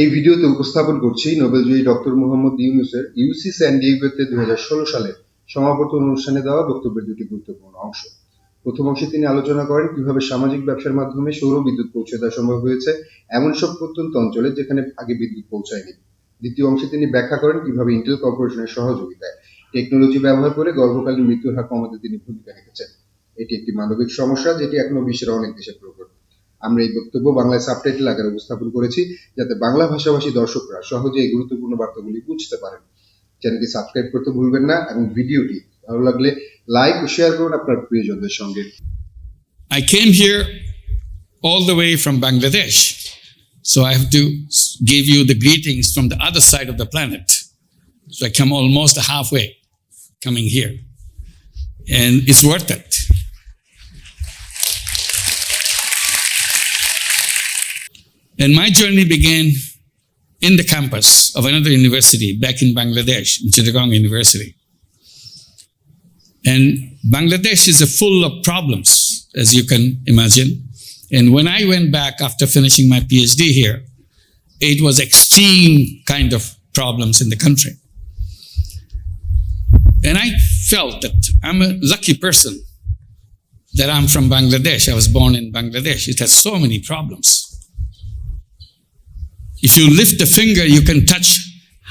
এই ভিডিওতে উপস্থাপন করছি নোবেলজয়ী ডক্টর মোহাম্মদ ইউনূসের ইউসি স্যান ডিয়েগোতে 2016 সালে সমাবর্তন অনুষ্ঠানে দেওয়া বক্তব্যের দুটি গুরুত্বপূর্ণ অংশ। প্রথম অংশে তিনি আলোচনা করেন কিভাবে সামাজিক ব্যবসার মাধ্যমে সৌর বিদ্যুৎ পৌঁছে দেওয়া সম্ভব হয়েছে এমন সব প্রত্যন্ত অঞ্চলে যেখানে আগে বিদ্যুৎ পৌঁছায়নি। দ্বিতীয় অংশে তিনি ব্যাখ্যা করেন কিভাবে ইন্টেল কর্পোরেশনের সহযোগিতায় টেকনোলজি ব্যবহার করে গর্ভকালীন মৃত্যুর হার কমাতে তিনি ভূমিকা রেখেছেন। এটি একটি মানবিক সমস্যা যেটি এখনো বিশ্বের অনেক দেশে প্রকট। আমরা এই বক্তব্য বাংলায় সাবটাইটেল আকারে উপস্থাপন করেছি যাতে বাংলা ভাষাভাষী দর্শকরা সহজে এই গুরুত্বপূর্ণ বার্তাগুলি বুঝতে পারেন। চ্যানেলটি সাবস্ক্রাইব করতে ভুলবেন না এবং ভিডিওটি ভালো লাগলে লাইক ও শেয়ার করুন আপনার প্রিয়জনদের সঙ্গে। I came here all the way from Bangladesh, so I have to give you the greetings from the other side of the planet. So I come almost halfway coming here, and it's worth it. And my journey began in the campus of another university back in Bangladesh, in Chittagong University. And Bangladesh is full of problems, as you can imagine. And when I went back after finishing my PhD here, it was extreme kind of problems in the country. And I felt that I'm a lucky person that I'm from Bangladesh. I was born in Bangladesh. It has so many problems. If you lift a finger, you can touch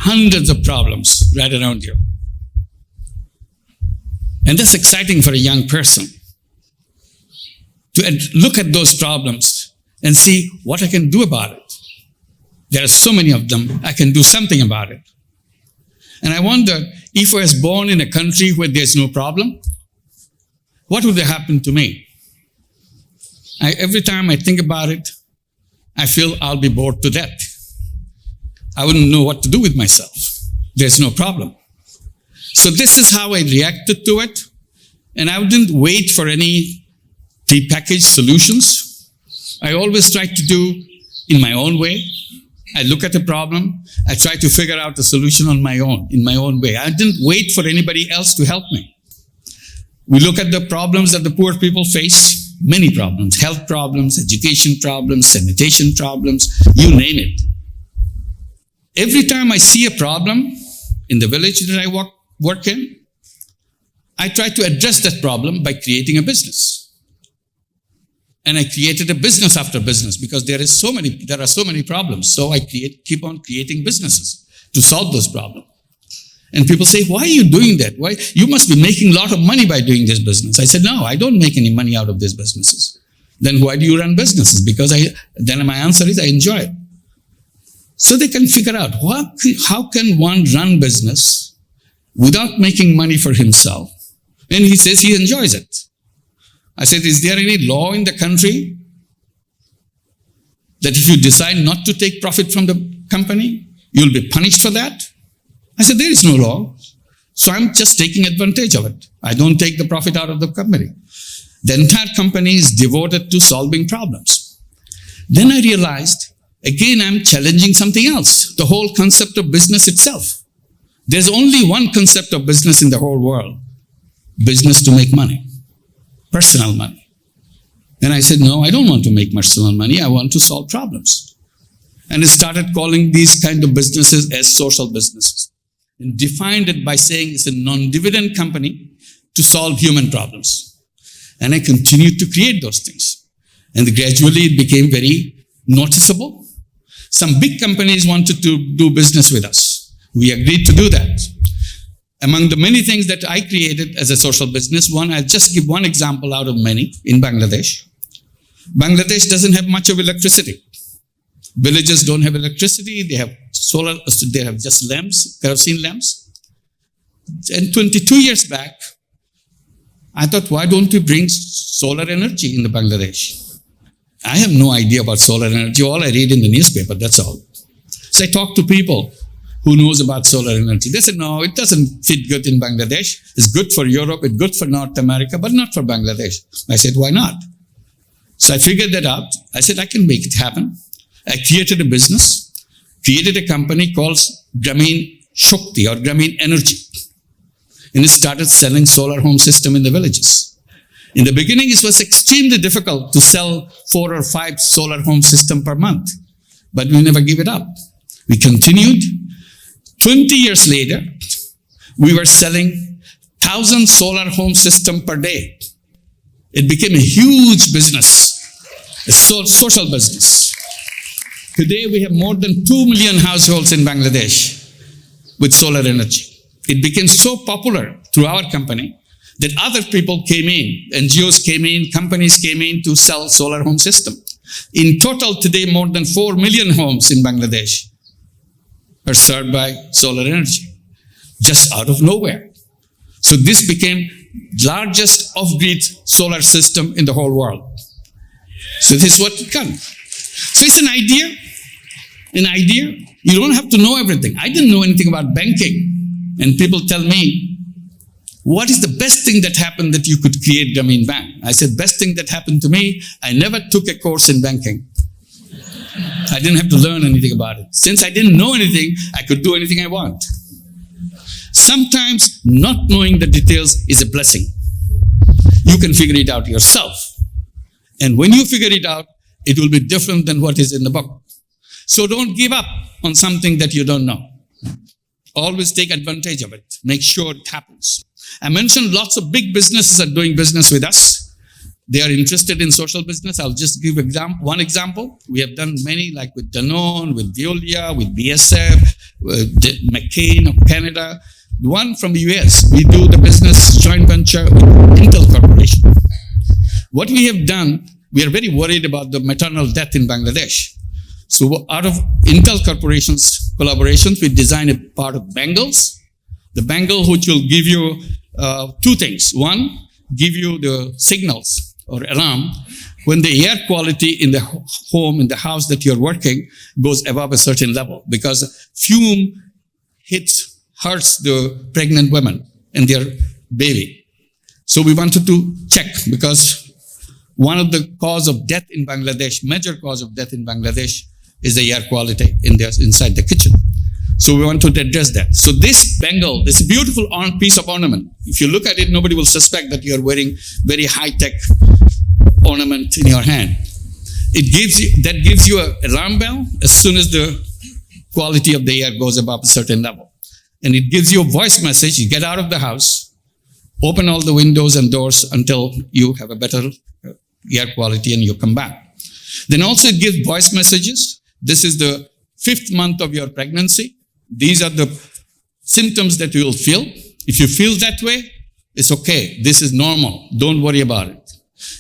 hundreds of problems right around you. And that's exciting for a young person to look at those problems and see what I can do about it. There are so many of them, I can do something about it. And I wonder, if I was born in a country where there's no problem, what would have happened to me? Every time I think about it, I feel I'll be bored to death. I wouldn't know what to do with myself. There's no problem. So this is how I reacted to it. And I didn't wait for any prepackaged solutions. I always tried to do in my own way. I look at a problem. I try to figure out the solution on my own, in my own way. I didn't wait for anybody else to help me. We look at the problems that the poor people face, many problems, health problems, education problems, sanitation problems, you name it. Every time I see a problem in the village that I work in, I try to address that problem by creating a business. And I created a business after business because there are so many problems. So I keep on creating businesses to solve those problems. And people say, why are you doing that? Why? You must be making a lot of money by doing this business. I said, no, I don't make any money out of these businesses. Then why do you run businesses? Because then my answer is I enjoy it. So they can figure out how can one run business without making money for himself? And he says he enjoys it. I said, is there any law in the country that if you decide not to take profit from the company, you'll be punished for that? I said, there is no law. So I'm just taking advantage of it. I don't take the profit out of the company. The entire company is devoted to solving problems. Then I realized, again, I'm challenging something else, the whole concept of business itself. There's only one concept of business in the whole world, business to make money, personal money. And I said, no, I don't want to make personal money. I want to solve problems. And I started calling these kind of businesses as social businesses and defined it by saying it's a non-dividend company to solve human problems. And I continued to create those things. And gradually it became very noticeable. Some big companies wanted to do business with us. We agreed to do that. Among the many things that I created as a social business, I'll just give one example out of many in Bangladesh. Bangladesh doesn't have much of electricity. Villages don't have electricity. They have solar, they have just lamps, kerosene lamps. And 22 years back, I thought, why don't we bring solar energy in the Bangladesh? I have no idea about solar energy. All I read in the newspaper, that's all. So I talked to people who knows about solar energy. They said, no, it doesn't fit good in Bangladesh. It's good for Europe, it's good for North America, but not for Bangladesh. I said, why not? So I figured that out. I said, I can make it happen. I created a business, created a company called Grameen Shakti or Grameen Energy. And it started selling solar home system in the villages. In the beginning, it was extremely difficult to sell 4 or 5 solar home systems per month, but we never give it up. We continued. 20 years later, we were selling 1,000 solar home system per day. It became a huge business, a social business. Today, we have more than 2 million households in Bangladesh with solar energy. It became so popular through our company that other people came in, NGOs came in, companies came in to sell solar home system. In total, today, more than 4 million homes in Bangladesh are served by solar energy, just out of nowhere. So this became largest off-grid solar system in the whole world. So this is what it comes. So it's an idea. An idea. You don't have to know everything. I didn't know anything about banking. And people tell me, what is the best thing that happened that you could create Grameen Bank? I said, best thing that happened to me, I never took a course in banking. I didn't have to learn anything about it. Since I didn't know anything, I could do anything I want. Sometimes not knowing the details is a blessing. You can figure it out yourself. And when you figure it out, it will be different than what is in the book. So don't give up on something that you don't know. Always take advantage of it. Make sure it happens. I mentioned lots of big businesses are doing business with us. They are interested in social business. I'll just give one example. We have done many, like with Danone, with Veolia, with BSF, with McCain of Canada. One from the US, we do the business joint venture with Intel Corporation. What we have done, we are very worried about the maternal death in Bangladesh. So out of Intel Corporation's collaborations, we designed a part of bangles. The bangle which will give you two things. One, give you the signals or alarm when the air quality in the home, in the house that you're working, goes above a certain level, because fume hurts the pregnant women and their baby. So we wanted to check, because one of the cause of death in Bangladesh, major cause of death in Bangladesh, is the air quality inside the kitchen. So we want to address that. So this bangle, this beautiful piece of ornament, if you look at it, nobody will suspect that you're wearing very high-tech ornament in your hand. That gives you an alarm bell as soon as the quality of the air goes above a certain level. And it gives you a voice message. You get out of the house, open all the windows and doors until you have a better air quality, and you come back. Then also it gives voice messages. This is the 5th month of your pregnancy. These are the symptoms that you will feel. If you feel that way, it's okay. This is normal. Don't worry about it.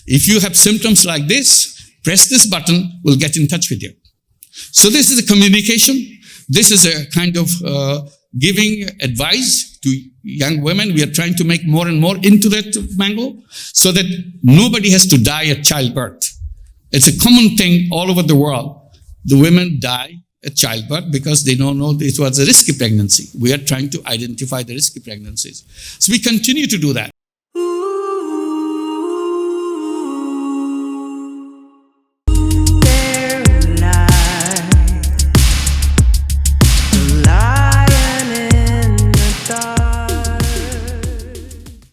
If you have symptoms like this, press this button, we'll get in touch with you. So this is a communication. This is a kind of giving advice to young women. We are trying to make more and more into that bangle so that nobody has to die at childbirth. It's a common thing all over the world. The women die at childbirth because they don't know it was a risky pregnancy. We are trying to identify the risky pregnancies. So we continue to do that.